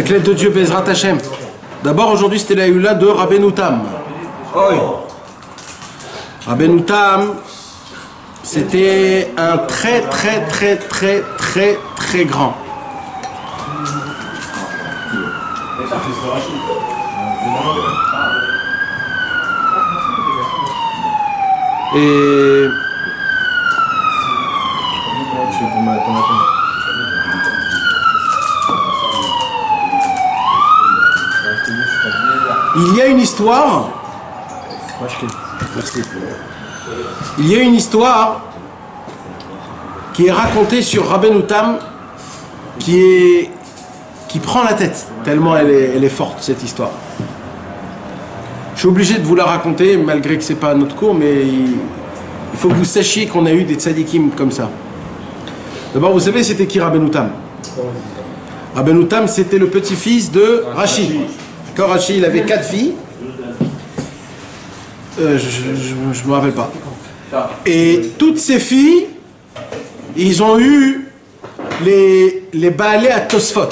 Avec l'aide de Dieu, Bezrat Hashem. D'abord, aujourd'hui, c'était la Hula de Rabbeinu Tam. Rabbeinu Tam, c'était un très grand. Et il y a une histoire. Merci. Il y a une histoire qui est racontée sur Rabbeinu Tam qui prend la tête, tellement elle est forte cette histoire. Je suis obligé de vous la raconter, malgré que ce n'est pas notre cours, mais il faut que vous sachiez qu'on a eu des tzadikim comme ça. D'abord, vous savez, c'était qui Rabbeinu Tam? Rabbeinu Tam, c'était le petit-fils de Rashi. Quand Rashi, il avait 4 filles, je ne me rappelle pas. Et toutes ces filles, ils ont eu les Baalé à Tosfot.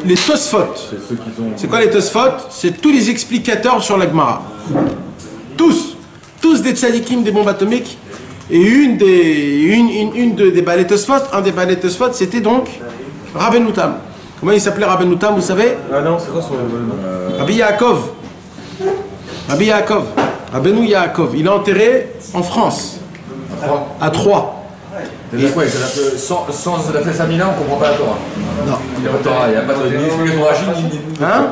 Les Tosfot. C'est quoi les Tosfot? C'est tous les explicateurs sur la Gemara. Tous des tzadikim, des bombes atomiques. Et une des Baalé Tosfot, un des Baalé Tosfot, c'était donc Rabbeinu Tam. Comment il s'appelait Rabbeinu Tam, vous savez? Ah non, c'est quoi son Rabbi Yaakov. Rabbi Yaakov. Rabbeinu Yaakov. Il est enterré en France. À Troyes. Sans la fête Samina, on ne comprend pas la Torah. Non. Il n'y a pas de Torah, il n'y a pas de explication Rachid, Hein?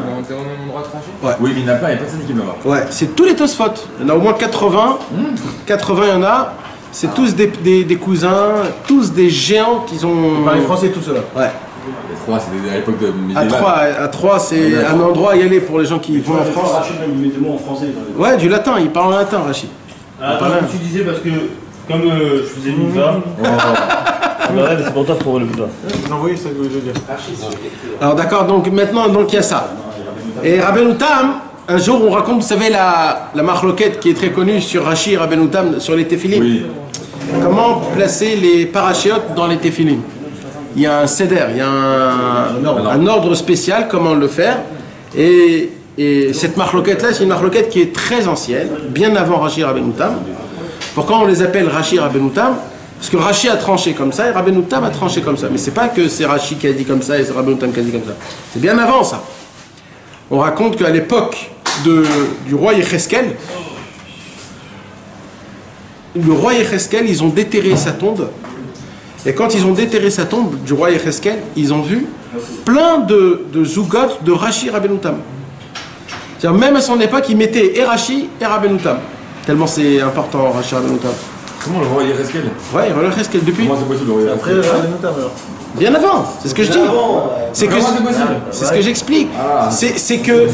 Ouais. Oui, mais il n'y en a pas, il n'y a personne qui me va. Ouais, c'est tous les Tosfot. Il y en a au moins 80. 80, il y en a. C'est tous des cousins, tous des géants qu'ils ont. Ils parlaient français tout cela. Ouais. Troyes, c'était à l'époque de À Troyes, c'est un endroit à y aller pour les gens qui vont en France. Rachid, il met des mots en français. Ouais, du latin, il parle en latin, Rachid. Tu disais parce que, comme je faisais une fois, c'est pour toi pour le coup. Vous envoyez ça que je veux dire. Alors d'accord, donc maintenant, il y a ça. Et Rabbeinu Tam, un jour on raconte, vous savez, la marloquette qui est très connue sur Rashi et Rabbeinu Tam, sur les téphilines. Oui. Comment placer les parachéotes dans les téphilines? Il y a un seder, il y a un ordre spécial, comment le faire. Et cette marloquette-là, c'est une marloquette qui est très ancienne, bien avant Rashi et Rabbeinu Tam. Pourquoi on les appelle Rashi et Rabbeinu Tam? Parce que Rashi a tranché comme ça et Rabbeinu Tam a tranché comme ça. Mais c'est pas que c'est Rashi qui a dit comme ça et c'est Rabbeinu Tam qui a dit comme ça. C'est bien avant ça. On raconte qu'à l'époque du roi Yecheskel, ils ont déterré sa tombe. Et quand ils ont déterré sa tombe du roi Yecheskel, ils ont vu plein de zougot de Rashi et Rabbeinu Tam. C'est-à-dire même à son époque, ils mettaient et Rashi et Rabbeinu Tam. Tellement c'est important, Rashi et Rabbeinu Tam. Comment le roi Yecheskel? Ouais, le roi Yecheskel depuis. Comment c'est possible le roi Yecheskel? Après, Rabbeinu Tam alors. Bien avant, c'est ce que je dis. C'est ce que j'explique. C'est que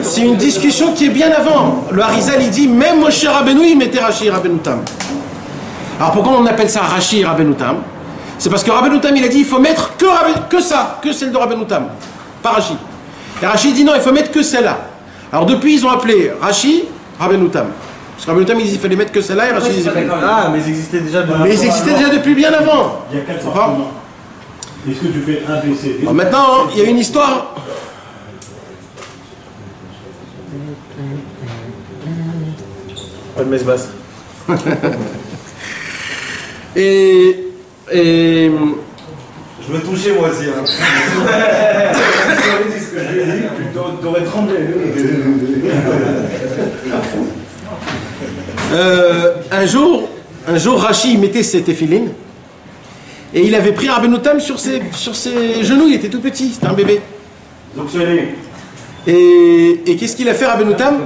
c'est une discussion qui est bien avant. Le Harizal il dit même Moshe Rabbeinu il mettait Rashi et Rabbeinu Tam. Alors pourquoi on appelle ça Rashi et Rabbeinu Tam? C'est parce que Rabbeinu Tam il a dit il faut mettre que celle de Rabbeinu Tam, pas Rashi. Et Rashi dit non, il faut mettre que celle-là. Alors depuis ils ont appelé Rashi Rabbeinu Tam. Parce que Rabbeinu Tam il dit il fallait mettre que celle-là et Rashi dit ah mais ils existaient déjà depuis bien avant. Il y a 4 ans. Est-ce que tu fais un PC? Alors maintenant, il y a une histoire. Pas de messe basse. Et je me touchais moi aussi. Hein. Ce que je lui ai dit, t'aurais tremblé. un jour, Rashi mettait ses téphilines et il avait pris Rabbeinu Tam sur ses genoux, il était tout petit, c'était un bébé. Donc et qu'est-ce qu'il a fait Rabbeinu Tam?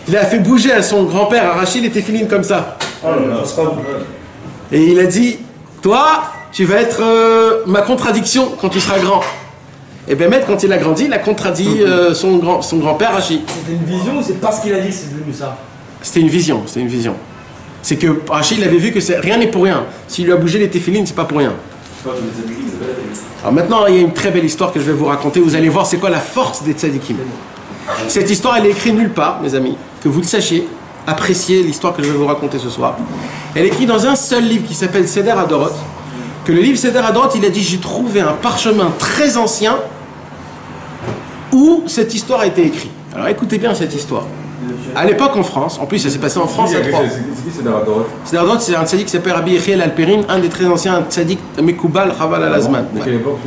Il a fait bouger à son grand-père, à Rashi, les téphilines comme ça. Et il a dit, toi, tu vas être ma contradiction quand tu seras grand. Et bien maître, quand il a grandi, il a contredit son grand-père Rashi. C'était une vision ou c'est parce qu'il a dit que c'est devenu ça? C'était une vision, c'était une vision. C'est que Rashi, il avait vu que rien n'est pour rien. S'il lui a bougé les téphilines, c'est pas pour rien. Alors maintenant, il y a une très belle histoire que je vais vous raconter. Vous allez voir c'est quoi la force des tzadikim. Cette histoire, elle est écrite nulle part, mes amis. Que vous le sachiez, appréciez l'histoire que je vais vous raconter ce soir. Elle est écrite dans un seul livre qui s'appelle Seder Adorot, que le livre Seder Hadorot, il a dit, j'ai trouvé un parchemin très ancien où cette histoire a été écrite. Alors écoutez bien cette histoire. À l'époque en France, en plus ça s'est passé en France à Troyes. C'est qui Seder Hadorot? Seder Hadorot, c'est un tzaddik qui s'appelle Rabbi Yechiel Alperin, un des très anciens tzaddik Mekoubal Chaval Al-Azman. De quelle époque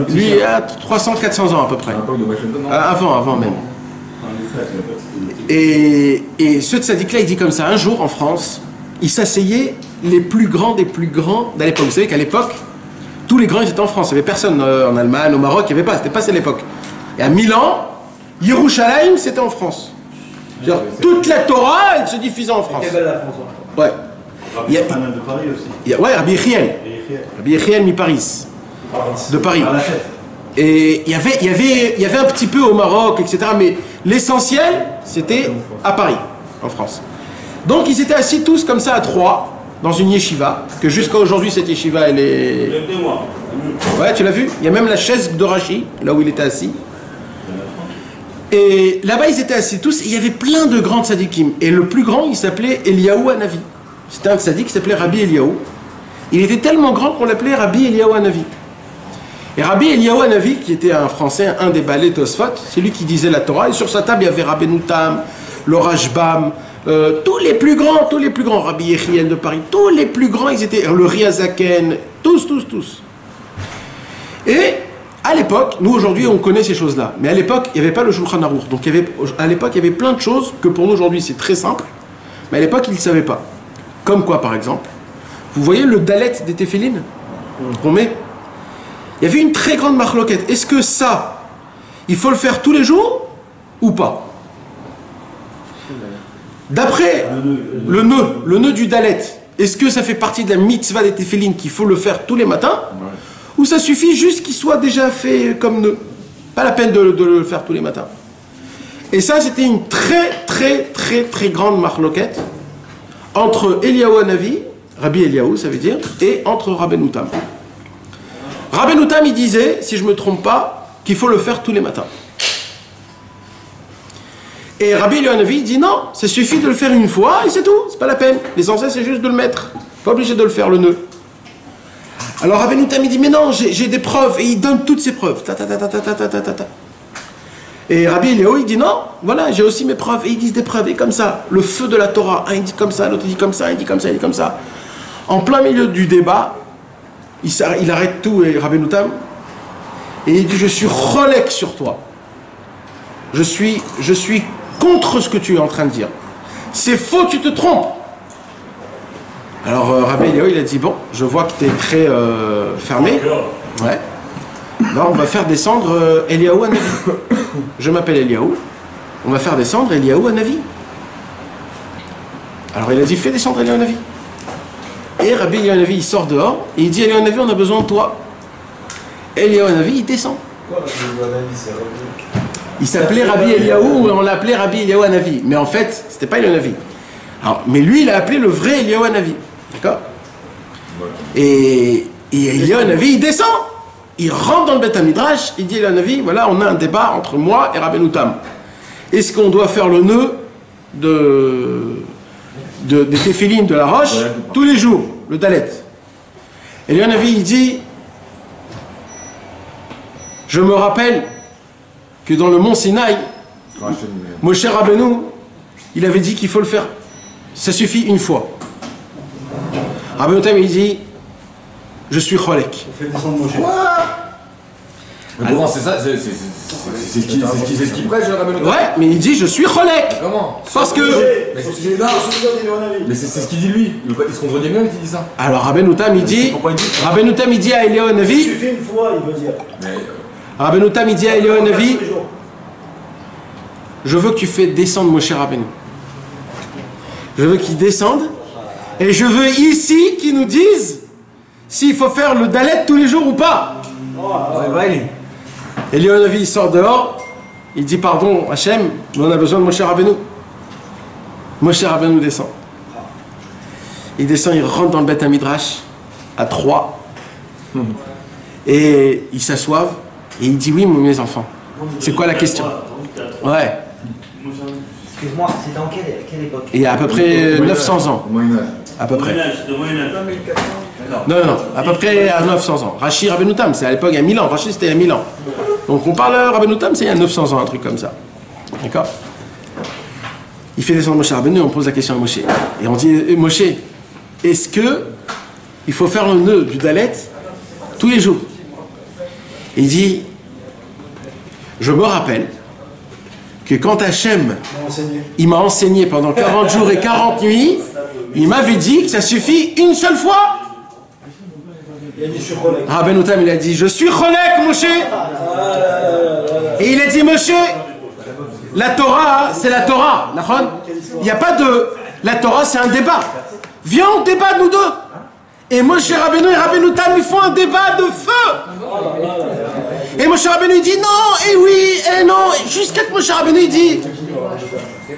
Lui, il a 300-400 ans à peu près. À l'époque de Washington, non? Avant même. Et ce tzaddik-là, il dit comme ça, un jour en France, il s'asseyait les plus grands des plus grands d'à l'époque. Vous savez qu'à l'époque, tous les grands ils étaient en France. Il n'y avait personne en Allemagne, au Maroc, il n'y avait pas. C'était pas ça à l'époque. Et à Milan, Yerushalayim, c'était en France. Toute la Torah, elle se diffusait en France. Quelle belle la France. Ouais. Il y a pas mal de Paris aussi. Ouais, Rabbi Yechiel. Rabbi Yechiel mi-Paris. De Paris. Et il y avait un petit peu au Maroc, etc. Mais l'essentiel, c'était à Paris, en France. Donc ils étaient assis tous comme ça à trois, dans une yeshiva, que jusqu'à aujourd'hui, cette yeshiva, elle est... Ouais, tu l'as vu? Il y a même la chaise de Rashi, là où il était assis. Et là-bas, ils étaient assis tous, et il y avait plein de grands tzadikim. Et le plus grand, il s'appelait Eliyahu Hanavi. C'était un tzadik qui s'appelait Rabbi Eliyahu. Il était tellement grand qu'on l'appelait Rabbi Eliyahu Hanavi. Et Rabbi Eliyahu Hanavi, qui était un Français, un des balais Tosfot, c'est lui qui disait la Torah. Et sur sa table, il y avait Rabbeinu Tam, le Rashbam, tous les plus grands, Rabbi Yechiel de Paris, tous les plus grands, ils étaient, le Riazaken, tous. Et à l'époque, nous aujourd'hui on connaît ces choses-là, mais à l'époque il n'y avait pas le Shulchan Aruch, donc à l'époque il y avait plein de choses que pour nous aujourd'hui c'est très simple, mais à l'époque ils ne savaient pas. Comme quoi par exemple, vous voyez le dalet des téphilines qu'on met? Il y avait une très grande marloquette. Est-ce que ça, il faut le faire tous les jours ou pas? D'après le nœud du dalet, est-ce que ça fait partie de la mitzvah des téphilines qu'il faut le faire tous les matins? Ou ça suffit juste qu'il soit déjà fait comme nœud? Pas la peine de le faire tous les matins. Et ça, c'était une très grande marloquette entre Eliyahu Hanavi, Rabbi Eliyahu, ça veut dire, et entre Rabbeinu Tam. Rabbeinu Tam, il disait, si je ne me trompe pas, qu'il faut le faire tous les matins. Et Rabbi Eliyahu Hanavi dit non, ça suffit de le faire une fois et c'est tout, c'est pas la peine. L'essentiel, c'est juste de le mettre. Pas obligé de le faire, le nœud. Alors Rabbeinu Tam, il dit mais non, j'ai des preuves, et il donne toutes ces preuves. Et Rabbi Eliyahu, il dit non, voilà, j'ai aussi mes preuves, et ils disent des preuves, et comme ça, le feu de la Torah, un il dit comme ça, l'autre dit comme ça, il dit comme ça, il dit comme ça. En plein milieu du débat, il arrête tout, et Rabbeinu Tam, et il dit je suis cholek sur toi. Je suis contre ce que tu es en train de dire. C'est faux, tu te trompes. Alors Rabbi Eliyahu, il a dit bon, je vois que tu es très fermé. Ouais. Là, on va faire descendre Eliyahu Hanavi. Je m'appelle Eliyahu. On va faire descendre Eliyahu Hanavi. Alors il a dit fais descendre Eliyahu Hanavi. Et Rabbi Eliyahu Hanavi, il sort dehors et il dit Eliyahu Hanavi, on a besoin de toi. Eliyahu Hanavi, il descend. Il s'appelait Rabbi Eliyahu, on l'appelait Rabbi Eliyahu Hanavi. Mais en fait, c'était pas Eliyahu Hanavi. Alors, mais lui, il a appelé le vrai Eliyahu Hanavi. D'accord? Et Eliyahu Hanavi, il descend. Il rentre dans le Beth Midrash, il dit Eliyahu Hanavi, voilà, on a un débat entre moi et Rabbeinu Tam. Est-ce qu'on doit faire le nœud des téphilines de la roche tous les jours, le dalet? Eliyahu Hanavi, il dit je me rappelle que dans le mont Sinaï, Moshe Rabbeinu, il avait dit qu'il faut le faire. Ça suffit une fois. Rabbeinu Tam, il dit je suis cholek. On fait descendre Moshe. Mais comment c'est ça? C'est ce qu'il prêche, Rabbeinu Tam? Ouais, mais il dit je suis cholek. Comment? Parce que. Mais c'est ce qu'il dit lui. Il se contredit même quand il dit ça. Alors Rabbeinu Tam, il dit. Rabbeinu Tam, il dit à Eliyahu Hanavi. Il suffit une fois, il veut dire. Rabbeinu Tam, il dit à Eliyahu Hanavi, je veux que tu fasses descendre Moshe Rabbeinu. Je veux qu'il descende. Et je veux ici qu'ils nous disent s'il faut faire le dalet tous les jours ou pas. Eliyahu Hanavi, il sort dehors. Il dit pardon Hachem, mais on a besoin de Moshe Rabbeinu. Moshe Rabbeinu descend. Il descend, il rentre dans le Beth Midrash à 3. Et ils s'assoivent. Et il dit oui, mes enfants. C'est quoi la question? Ouais. Excuse-moi, c'est dans quelle époque? Il y a à peu près 900 ans. Au Moyen-Âge. À peu près. De Moyen-Âge. Non, non, à peu près à 900 ans. Rashi Rabbeinu Tam, c'est à l'époque il y a 1000 ans. Rashi c'était il y a 1000 ans. Donc on parle Rabbeinu Tam, c'est il y a 900 ans, un truc comme ça. D'accord? Il fait descendre Moshe Rabbeinu, on pose la question à Moshe. Et on dit, Moshe, est-ce que il faut faire le nœud du Dalet tous les jours? Et il dit, je me rappelle que quand Hachem, il m'a enseigné pendant 40 jours et 40 nuits, il m'avait dit que ça suffit une seule fois. Rabbeinu Tam, il a dit, je suis Cholek, Moshe. Et il a dit, Moshe, la Torah, c'est la Torah. Il n'y a pas de... La Torah, c'est un débat. Viens, on débat, nous deux. Et Moshe Rabbeinu et Rabbeinu Tam, ils font un débat de feu. Et Moshe Rabbeinu, il dit non, et oui, et non. Jusqu'à que Moshe Rabbeinu, il dit...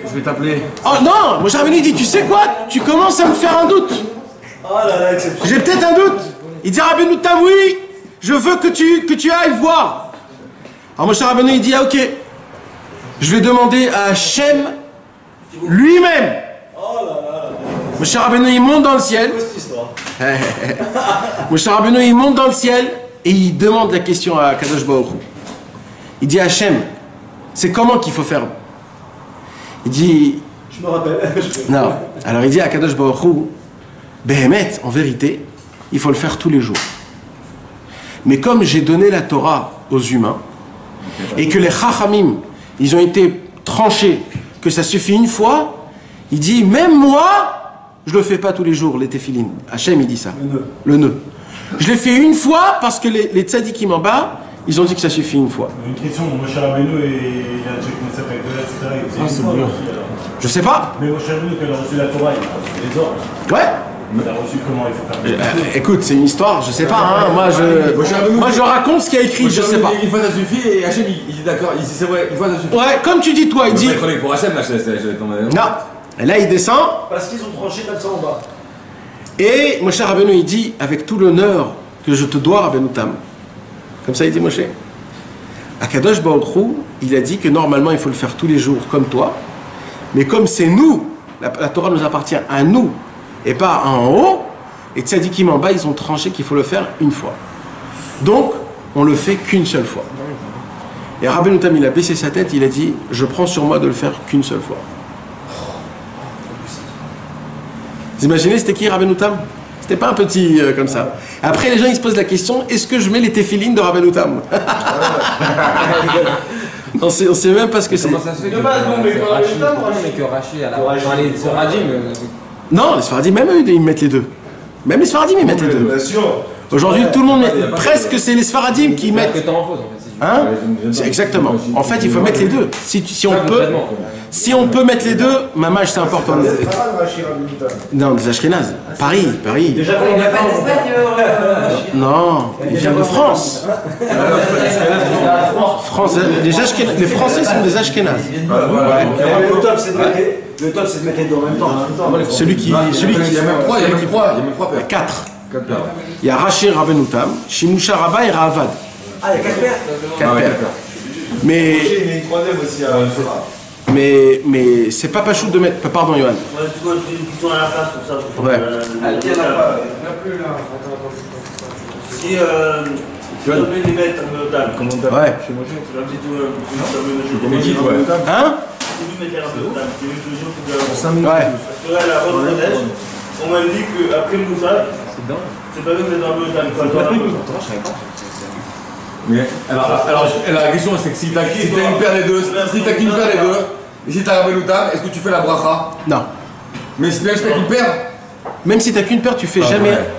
Je vais t'appeler. Oh non, Moshe Rabbeinu, il dit, tu sais quoi? Tu commences à me faire un doute. J'ai peut-être un doute. Il dit, Rabbeinu Tam, oui, je veux que tu ailles voir. Alors Moshe Rabbeinu, il dit, ah, ok. Je vais demander à Hachem lui-même. Moshe Rabbeinu, il monte dans le ciel. Moshe Rabbeinu, il monte dans le ciel et il demande la question à Kadosh Baruch Hu. Il dit à Hachem, c'est comment qu'il faut faire? Il dit... Je me rappelle. Non. Alors il dit à Kadosh Baruch Hu, Behemet, en vérité, il faut le faire tous les jours. Mais comme j'ai donné la Torah aux humains, et que les Chachamim, ils ont été tranchés, que ça suffit une fois, il dit, même moi, je le fais pas tous les jours, les téphilines. Hachem, il dit ça. Le nœud. Je l'ai fait une fois parce que les tzadikim en bas, ils ont dit que ça suffit une fois. Une question, Moshe Rabbeinu et il a checké ça avec etc. C'est dur. Je sais pas. Mais Moshe Rabbeinu, quand il a reçu la Torah, il a reçu les ordres. Ouais. Il a reçu comment il faut faire. Écoute, c'est une histoire, je sais pas. Hein. Moi, je raconte ce qu'il y a écrit, je sais pas. Une fois ça suffit et Hachem, il dit d'accord, c'est vrai, une fois ça suffit. Ouais, comme tu dis toi, il dit. Pour Hachem, là, je tombé. Non. Et là, il descend. Parce qu'ils ont tranché comme ça en bas. Et Moshe Rabbeinu, il dit, avec tout l'honneur que je te dois, Rabbeinu Tam. Comme ça, il dit Moshe. À Kadosh Baruch Hu, il a dit que normalement, il faut le faire tous les jours, comme toi. Mais comme c'est nous, la Torah nous appartient à nous, et pas en haut, et tzadikim en bas, ils ont tranché qu'il faut le faire une fois. Donc, on le fait qu'une seule fois. Et Rabbeinu Tam, il a baissé sa tête, il a dit, je prends sur moi de le faire qu'une seule fois. Vous imaginez, c'était qui Rabbeinu Tam? C'était pas un petit comme ça. Après, les gens ils se posent la question, est-ce que je mets les téphilines de Rabbeinu Tam? On sait même pas ce que c'est. Comment ça se fait que Rashi, dans les Sfaradim. Non, les Sfaradim, même eux, ils mettent les deux. Même les Sfaradim, ils mettent les deux. Bien sûr. Aujourd'hui, tout le monde met, presque c'est les Sfaradim qui mettent. Que t'es en fausse, en fait. Hein? Exactement. En fait, il faut mettre les deux. Si on peut mettre les deux, mamage, c'est important. Non, des Ashkénazes. Paris. Déjà, Il n'y a pas d'Espagne. Non, ils viennent de France. Les Français sont des Ashkénazes. le top, c'est de mettre les deux en même temps. Celui qui. Il y a même trois, il y a même trois pères. 4. Il y a Rashi Rabbeinu Tam, Shimusha Rabba et Ravad. Ah, il y a 4 paires. 4 paires. Mais. Il y a une troisième aussi. Mais c'est pas Pachout de mettre. Pardon, Johan. Ouais, tu vois, une question à la fin sur ça. Ouais. Si tu veux les mettre en table, comment on Ouais. chez moi, c'est un petit peu. Comme dit, ouais. Hein? Si vous mettez un peu de table, c'est une solution pour Ouais. parce que là, la robe de neige, on m'a dit qu'après le moussage, c'est pas vrai que vous êtes un peu de table. Mais, alors, la question c'est que si t'as une paire des deux, si t'as qu'une paire des deux, et si t'as Rabbeinu Tam, est-ce que tu fais la bracha? Non. Mais si t'as qu'une paire, Même si t'as qu'une paire, tu fais jamais. ouais.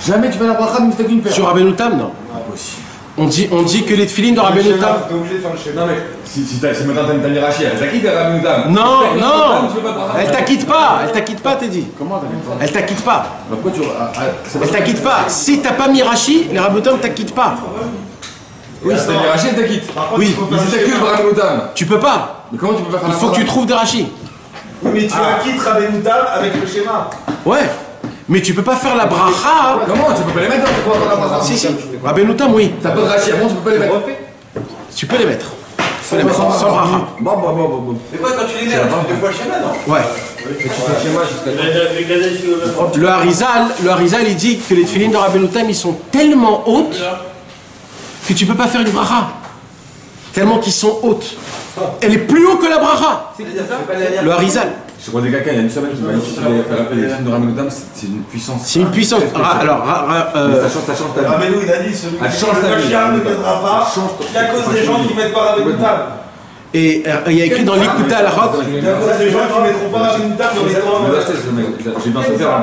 Jamais tu fais la bracha même si t'as qu'une paire. Sur Rabbeinu Tam, non. Impossible. On dit que les tefilines de Rabbeinu Tam. T'es obligé de faire le schéma. Non mais, si maintenant t'as une Rashi, elle t'acquitte Rabbeinu Tam. Non. Tu fais pas de bracha. Elle t'acquitte pas, t'es dit. Comment t'acquittes pas? Elle t'acquitte pas. Pourquoi tu. Elle t'acquitte pas. Si t'as pas mis Rashi, les Rabbeinu Tam t'acquittent pas. Oui, si t'as une Rashi, elle t'acquitte. Oui. Mais si t'as que le Rabbeinu Tam. Tu peux pas. Mais comment tu peux pas faire Il la faut que bracha? tu trouves des Rashi. Oui, mais tu acquittes Rabbeinu Tam avec le schéma. Ouais. Mais tu peux pas faire la bracha. Comment? Tu peux pas les mettre dans pour faire la bracha? Si. Rabbeinu Tam, oui. T'as pas de Rashi, avant tu peux pas les mettre. Tu peux les mettre. faut les mettre sans bracha. Bon. Mais quoi, quand tu les mets, tu fais 2 fois le schéma, non? Ouais. Le Harizal, il dit que les tefilines de Rabbeinu Tam, ils sont tellement hautes que tu peux pas faire une bracha. Tellement qu'ils sont hautes. Elle est plus haut que la bracha. Le Harizal. Je crois des caca, il y a une semaine qui m'a dit que les films de Rabbeinu Tam, c'est une puissance. C'est une puissance. Alors, ça change ta vie. Rabbeinu, il a dit celui qui change ta vie. ne viendra pas, c'est à cause des gens qui ne mettent pas Rabbeinu Tam. et il y a écrit dans l'Ikuta à la roque. C'est à cause des gens qui ne mettront pas Rabbeinu Tam dans les temps. J'ai bien fait faire. Ah,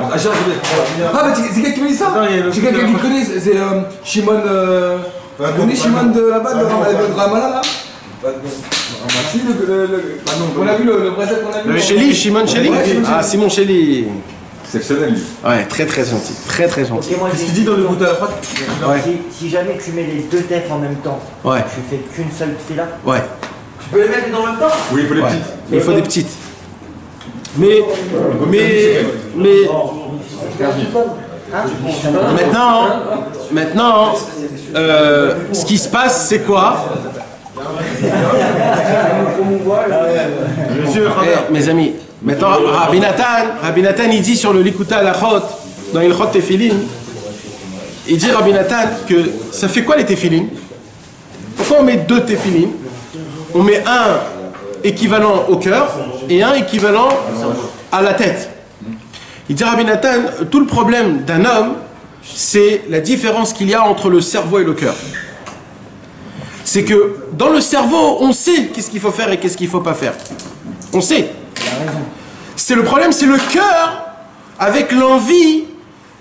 bah c'est quelqu'un qui m'a dit ça. C'est quelqu'un qui connaît, c'est Shimon. Vous connaissez Shimon de là-bas, de Ramallah là? On a vu le bracelet qu'on a vu. Sheli, Shimon Sheli. Ah, Simon Sheli. Exceptionnel lui. Ouais, très gentil. Très gentil. Qu'est-ce qu'il dit dans le bout à la phrase? Ouais. Si jamais tu mets les deux tefs en même temps, Ouais. tu fais qu'une seule fila. Ouais. Tu peux les mettre dans le même temps? Oui, il faut les Ouais. petites. Il faut des petites. Mais maintenant, ce qui se passe, c'est quoi? Mes amis, maintenant Rabbi Nathan, il dit sur le Likuta Alachot, dans Ilchot Tefillin, il dit Rabbi Nathan que ça fait quoi les Tefillin? Pourquoi on met 2 Tefillin? On met un équivalent au cœur et un équivalent à la tête. Il dit Rabbi Nathan, tout le problème d'un homme, c'est la différence qu'il y a entre le cerveau et le cœur. C'est que dans le cerveau, on sait qu'est-ce qu'il faut faire et qu'est-ce qu'il ne faut pas faire. On sait. C'est le problème, c'est le cœur avec l'envie,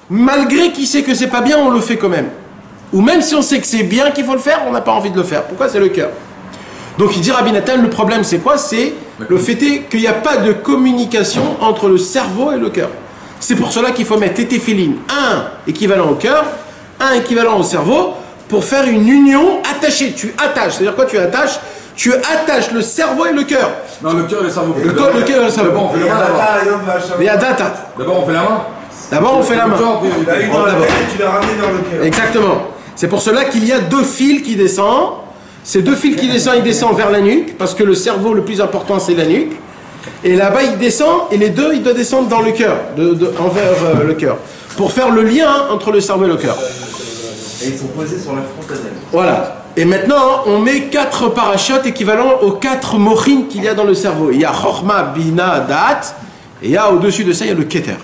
malgré qu'il sait que c'est pas bien, on le fait quand même. Ou même si on sait que c'est bien qu'il faut le faire, on n'a pas envie de le faire. Pourquoi? C'est le cœur. Donc il dit Rabbi Nathan, le problème c'est quoi? C'est le fait qu'il n'y a pas de communication entre le cerveau et le cœur. C'est pour cela qu'il faut mettre tes téphilines, un équivalent au cœur, un équivalent au cerveau, pour faire une union attachée. Tu attaches, c'est-à-dire quoi? Tu attaches le cerveau et le cœur. Non, le cœur et le cerveau. Le cœur et le cerveau. D'abord on fait la main d'abord. D'abord on fait la main. D'abord on fait la main. Tu l'as eu dans la tête et tu l'as ramené vers le cœur. Exactement. C'est pour cela qu'il y a 2 fils qui descendent. Ces 2 fils qui descendent, ils descendent vers la nuque, parce que le cerveau le plus important c'est la nuque. Et là-bas ils descendent, et les 2 ils doivent descendre dans le cœur, envers le cœur, pour faire le lien entre le cerveau et le cœur. Et ils sont posés sur la frontale. Voilà. Et maintenant, on met 4 parachutes équivalents aux 4 mochines qu'il y a dans le cerveau. Il y a Chochma, Bina, Da'at, et il y a au-dessus de ça, il y a le Keter.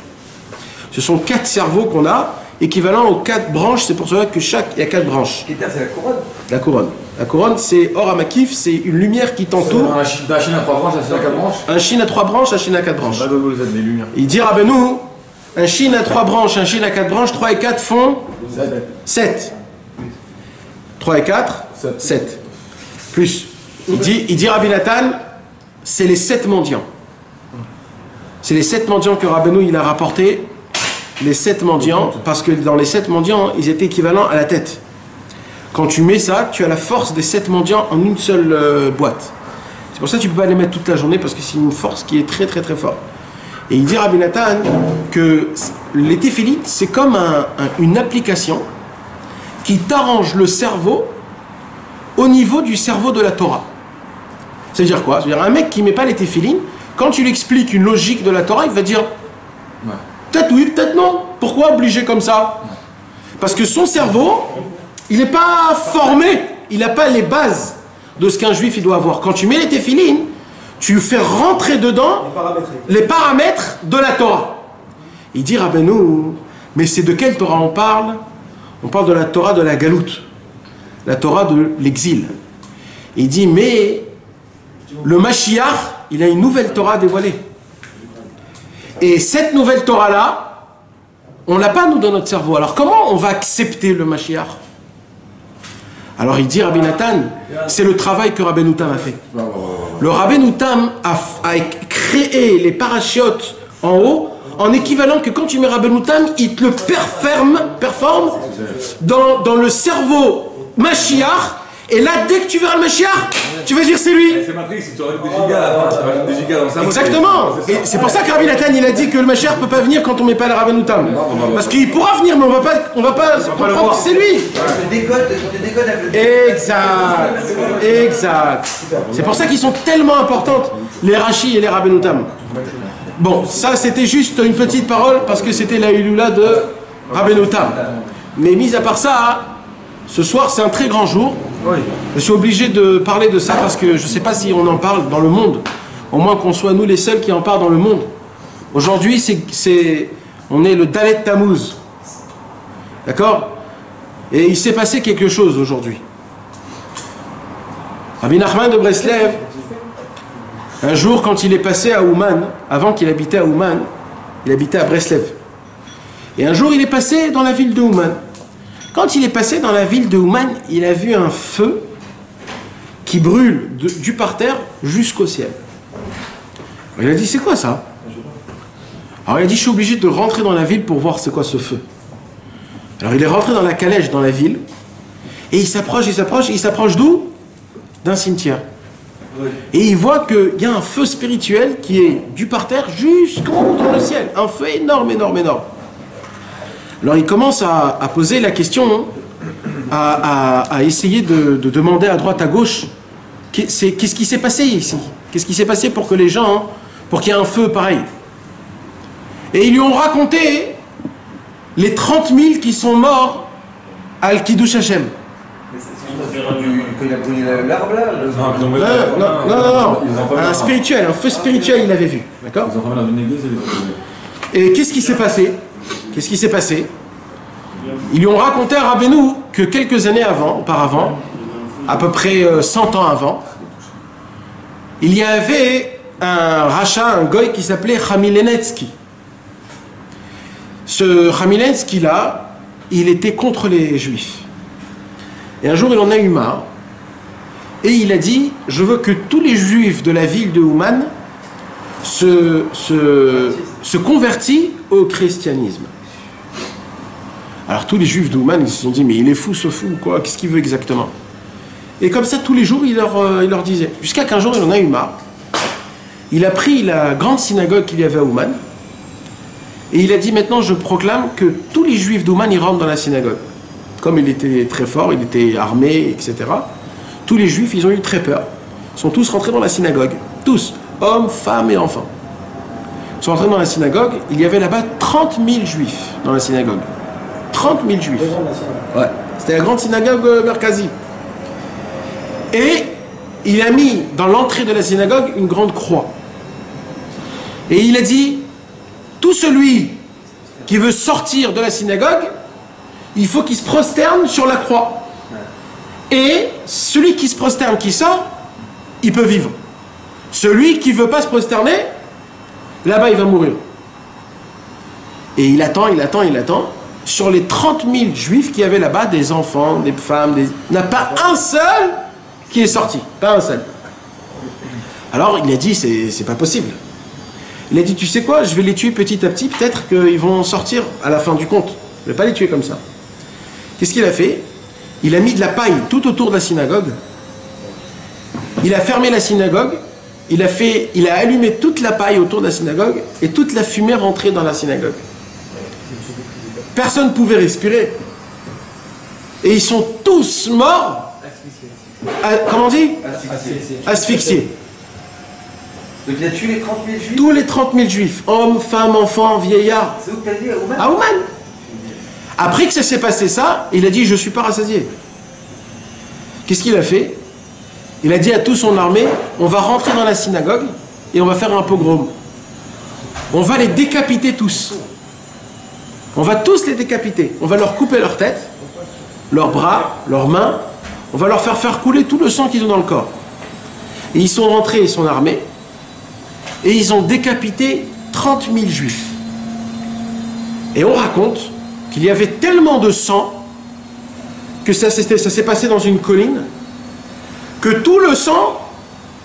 Ce sont 4 cerveaux qu'on a, équivalents aux 4 branches. C'est pour cela que il y a 4 branches. Keter, c'est la couronne. La couronne. La couronne, c'est Or Amakif, c'est une lumière qui t'entoure. Un chine à 3 branches, un chine à 4 branches. Un chine à 3 branches, un chine à 4 branches. Les lumières. Il dit Rabbeinu, un chine à 3 branches, un chine à 4 branches, 3 et 4 font 7. 3 et 4, 7. Plus. Il dit Rabbi Nathan, c'est les 7 mendiants. C'est les 7 mendiants que Rabbeinu il a rapporté. Les 7 mendiants, parce que dans les 7 mendiants, ils étaient équivalents à la tête. Quand tu mets ça, tu as la force des 7 mendiants en une seule boîte. C'est pour ça que tu ne peux pas les mettre toute la journée, parce que c'est une force qui est très forte. Et il dit Rabbi Nathan que les téphilines, c'est comme une application qui t'arrange le cerveau au niveau du cerveau de la Torah. C'est-à-dire quoi? C'est-à-dire un mec qui ne met pas les téphilines, quand tu lui expliques une logique de la Torah, il va dire peut-être oui, peut-être non. Pourquoi obliger comme ça? Parce que son cerveau, il n'est pas formé, il n'a pas les bases de ce qu'un juif il doit avoir. Quand tu mets les téphilines, tu fais rentrer dedans les paramètres de la Torah. Il dit Rabbeinu, mais c'est de quelle Torah on parle? On parle de la Torah de la galoute, la Torah de l'exil. Il dit, mais le Mashiach, il a une nouvelle Torah dévoilée. Et cette nouvelle Torah-là, on ne l'a pas, nous, dans notre cerveau. Alors, comment on va accepter le Mashiach? Alors, il dit, Rabbi Nathan, c'est le travail que Rabbeinu Tam a fait. Le Rabbeinu Tam a créé les parachutes en haut, en équivalent que quand tu mets Rabbeinu Tam, il te le performe dans le cerveau Mashiach, Et là, dès que tu verras le Mashiach, tu vas dire c'est lui. C'est Matrix, si tu rajoutes des gigas à la fin, tu rajoutes des gigas dans sa Exactement. Et c'est pour ça que Rabbi Nathan, il a dit que le Mashiach peut pas venir quand on met pas le Rabbeinu Tam. Parce qu'il pourra venir, mais on va pas comprendre que c'est lui. Tu décodes avec le... Exact. C'est pour ça qu'ils sont tellement importantes, les Rashi et les Rabbeinu Tam. Bon, ça c'était juste une petite parole parce que c'était la Hulula de Rabbeinu Tam. Mais mis à part ça, ce soir c'est un très grand jour. Je suis obligé de parler de ça parce que je ne sais pas si on en parle dans le monde. Au moins qu'on soit nous les seuls qui en parlent dans le monde. Aujourd'hui, on est le Dalet Tammuz. D'accord? Et il s'est passé quelque chose aujourd'hui. Rabbi Nachman de Breslev, un jour quand il est passé à Ouman, avant qu'il habitait à Ouman, il habitait à Breslev. Et un jour il est passé dans la ville de Ouman. Quand il est passé dans la ville de Ouman, il a vu un feu qui brûle du parterre jusqu'au ciel. Alors, il a dit, c'est quoi ça? Alors il a dit, je suis obligé de rentrer dans la ville pour voir c'est quoi ce feu. Alors il est rentré dans la calèche dans la ville, et il s'approche d'où? D'un cimetière. Et il voit qu'il y a un feu spirituel qui est du parterre jusqu'en dans le ciel. Un feu énorme, énorme, énorme. Alors il commence à poser la question, à essayer de demander à droite, à gauche, qu'est-ce qui s'est passé ici? Qu'est-ce qui s'est passé pour que les gens, pour qu'il y ait un feu pareil? Et ils lui ont raconté les 30 000 qui sont morts à Al-Kiddush Hashem. Quand il a brûlé l'arbre là Non. Un spirituel, un feu spirituel, il l'avait vu. D'accord? Ils ont ramené dans une église et Et qu'est-ce qui s'est passé? Qu'est-ce qui s'est passé? Ils lui ont raconté à Rabbeinu que quelques années auparavant, à peu près 100 ans avant, il y avait un rachat, un goy qui s'appelait Chamilenetsky. Ce Chamilenetsky là, il était contre les juifs. Et un jour il en a eu marre, et il a dit, je veux que tous les juifs de la ville de Ouman se convertissent au christianisme. Alors tous les juifs d'Ouman, ils se sont dit, mais il est fou ce fou, quoi, qu'est-ce qu'il veut exactement? Et comme ça, tous les jours, il leur disait. Jusqu'à qu'un jour, il en a eu marre. Il a pris la grande synagogue qu'il y avait à Ouman, et il a dit, maintenant, je proclame que tous les juifs d'Ouman, ils rentrent dans la synagogue. Comme il était très fort, il était armé, etc. Tous les juifs, ils ont eu très peur. Ils sont tous rentrés dans la synagogue. Tous, hommes, femmes et enfants. Ils sont rentrés dans la synagogue, il y avait là-bas 30 000 juifs dans la synagogue. 30 000 juifs. Ouais. C'était la grande synagogue Merkazi. Et il a mis dans l'entrée de la synagogue une grande croix. Et il a dit, tout celui qui veut sortir de la synagogue, il faut qu'il se prosterne sur la croix. Et celui qui se prosterne, qui sort, il peut vivre. Celui qui ne veut pas se prosterner, là-bas il va mourir. Et il attend. Sur les 30 000 juifs qu'il y avait là-bas, des enfants, des femmes, il n'y en a pas un seul qui est sorti. Pas un seul. Alors il a dit, c'est pas possible. Il a dit, tu sais quoi, je vais les tuer petit à petit, peut-être qu'ils vont sortir à la fin du compte. Je ne vais pas les tuer comme ça. Qu'est-ce qu'il a fait? Il a mis de la paille tout autour de la synagogue. Il a fermé la synagogue. Il a allumé toute la paille autour de la synagogue et toute la fumée rentrait dans la synagogue. Personne ne pouvait respirer. Et ils sont tous morts. Comment on dit? Asphyxiés. Donc il a tué les 30 000 juifs? Tous les 30 000 juifs, hommes, femmes, enfants, vieillards. C'est où que t'as dit, à Ouman? À Ouman. Après que ça s'est passé ça, il a dit, je ne suis pas rassasié. Qu'est-ce qu'il a fait? Il a dit à toute son armée, on va rentrer dans la synagogue et on va faire un pogrom. On va les décapiter tous. On va tous les décapiter. On va leur couper leur tête, leurs bras, leurs mains. On va leur faire couler tout le sang qu'ils ont dans le corps. Et ils sont rentrés, ils sont armés. Et ils ont décapité 30 000 juifs. Et on raconte qu'il y avait tellement de sang que ça s'est passé dans une colline, que tout le sang,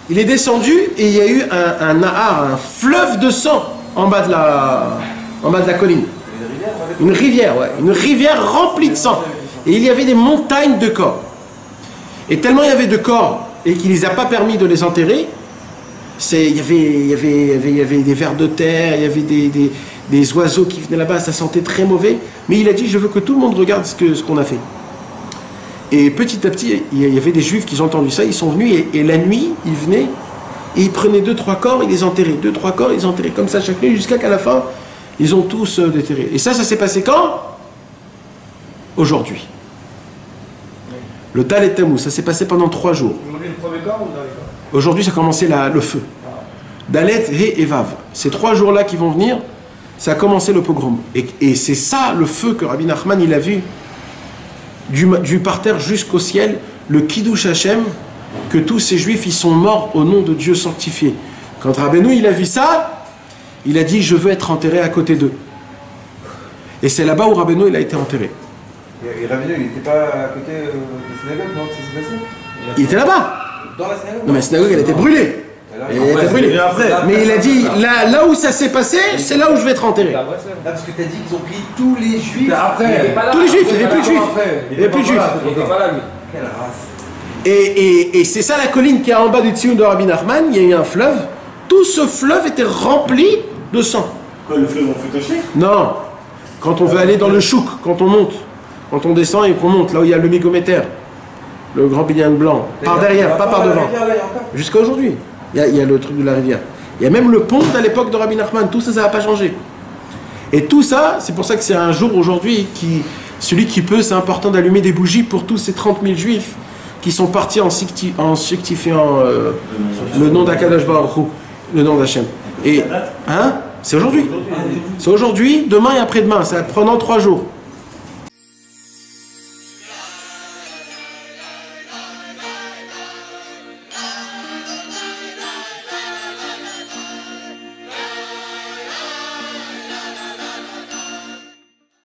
il est descendu et il y a eu un nahar, un fleuve de sang en bas de la colline. Une rivière, ouais. Une rivière remplie de sang. Et il y avait des montagnes de corps. Et tellement il y avait de corps et qu'il ne les a pas permis de les enterrer, il y avait des vers de terre, il y avait des oiseaux qui venaient là-bas, ça sentait très mauvais. Mais il a dit, je veux que tout le monde regarde ce qu'on a fait. Et petit à petit, il y avait des juifs qui ont entendu ça, ils sont venus et la nuit, ils venaient et ils prenaient 2-3 corps, ils les enterraient. 2-3 corps, ils les enterraient comme ça chaque nuit jusqu'à qu'à la fin, ils ont tous déterré. Et ça s'est passé quand? Aujourd'hui. Le Dalet Tammuz, ça s'est passé pendant 3 jours. Aujourd'hui, ça a commencé le feu. Dalet, He et Vav. Ces 3 jours-là qui vont venir, ça a commencé le pogrom. Et c'est ça le feu que Rabbi Nachman il a vu du parterre jusqu'au ciel, le Kiddush Hashem, que tous ces juifs ils sont morts au nom de Dieu sanctifié. Quand Rabbeinu il a vu ça, il a dit je veux être enterré à côté d'eux. Et c'est là-bas où Rabbeinu il a été enterré. Et Rabbeinu il n'était pas à côté des synagogues, non? Ça s'est passé? Il était là-bas. Dans la synagogue? Non mais la synagogue elle était brûlée. Elle était brûlée. Mais il a dit là où ça s'est passé, c'est là où je vais être enterré. Ah, parce que tu as dit qu'ils ont pris tous les juifs. Après, Tous les juifs, il n'y avait plus de juifs. Il n'y avait plus de juifs. il était pas là, lui. Quelle race. Et c'est ça la colline qui est en bas du Tzion de Rabbi Nachman, il y a eu un fleuve. Tout ce fleuve était rempli de sang. Quoi, le fleuve, on fait tacher? Non, quand on veut aller dans le chouk, quand on monte, quand on descend et qu'on monte, là où il y a le mégomètre, le grand billion blanc, par derrière, pas par devant. Jusqu'à aujourd'hui, il y a le truc de la rivière. Il y a même le pont à l'époque de Rabbi Nachman, tout ça, ça n'a pas changé. Et tout ça, c'est pour ça que c'est un jour aujourd'hui, celui qui peut, c'est important d'allumer des bougies pour tous ces 30 000 juifs qui sont partis en suctifiant le nom d'Akadosh Baruch Hu, le nom d'Hachem. Et, hein, c'est aujourd'hui. C'est aujourd'hui, demain et après-demain, ça pendant 3 jours.